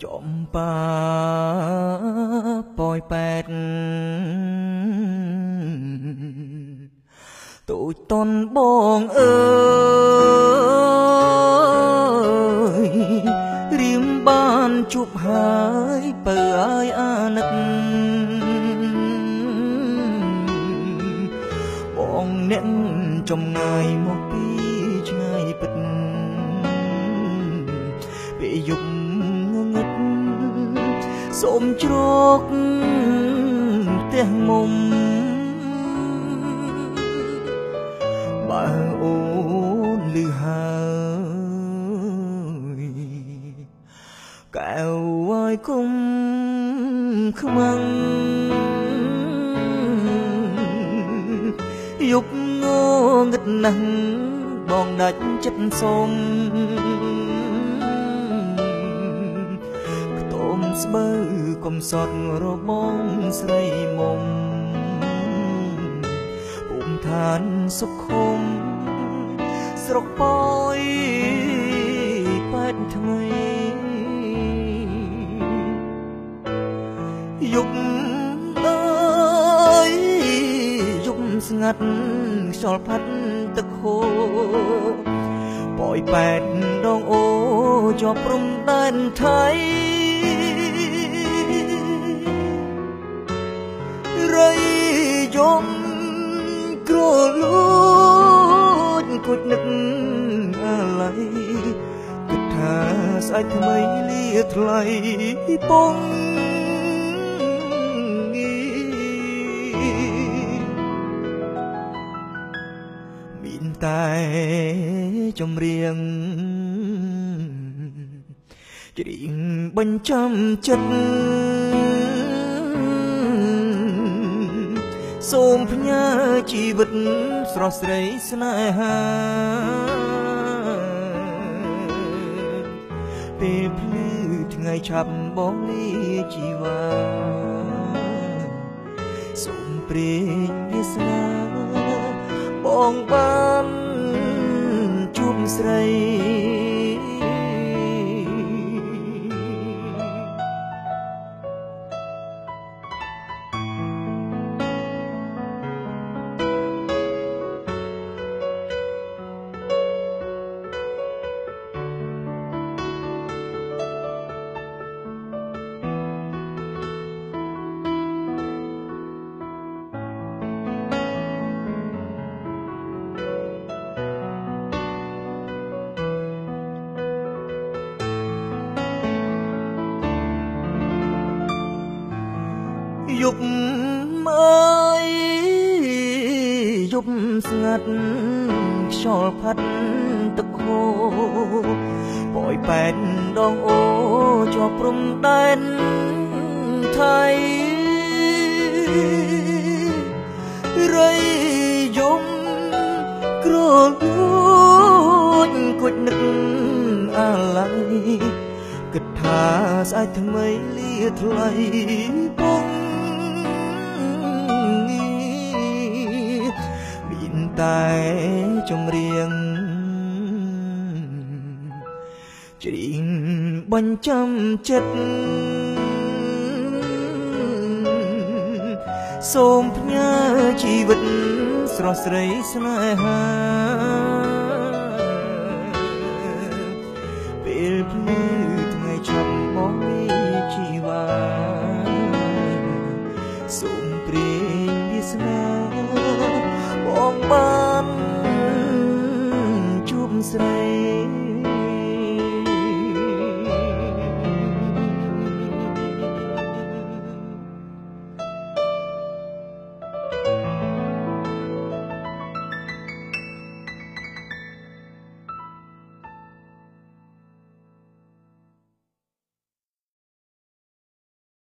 ចំបាប៉ោយប៉ែតទូចតនបងអើយរៀមបានជួបហើយបើឲ្យអាណិតបងអ្នកចំងាយមកពីឆ្ងាយពិតពេលយប់ងឹតសូមជ្រកផ្ទះមុំបើអូនលឺហើយកែវឲ្យគុំខ្មាំងយប់ងងឹតណាស់បងដាច់ចិត្តសូមខ្ទមស្បើកុំសត់របងស្រីមុំភូមិឋានសុខុមស្រុកប៉ោយប៉ែតថ្មីយប់អើយយប់ស្ងាត់ខ្យល់ផាត់ទឹកហូរប៉ោយប៉ែតដងអូជាប់ព្រំដែនថៃរៃយំក្រលួចគួចនឹកអាឡ័យគិតថាស្អែកថ្មីលាថ្លៃពងមានតែចម្រៀងច្រៀងបញ្ចាំចិត្តសូមផ្ញើជីវិតស្រស់ស្រីស្នេហាពេលភ្លឺថ្ងៃឆាប់បងលាជីវ៉ាសូមព្រេងវាសនាបងបានជួបស្រីយប់អើយយប់ស្ងាត់ខ្យល់ផាត់ទឹកហូរប៉ោយប៉ែតដងអូជាប់ព្រំដែនថៃរៃយំក្រលួចគួចនឹកអាឡ័យគិតថាស្អែកថ្មីលាថ្លៃពងមានតែចម្រៀងច្រៀងបញ្ចាំចិត្តសូមផ្ញើជីវិតស្រស់ស្រីស្នេហាពេលភ្លឺថ្ងៃឆាប់បងលាជីវ៉ាសូមព្រេងវាសនា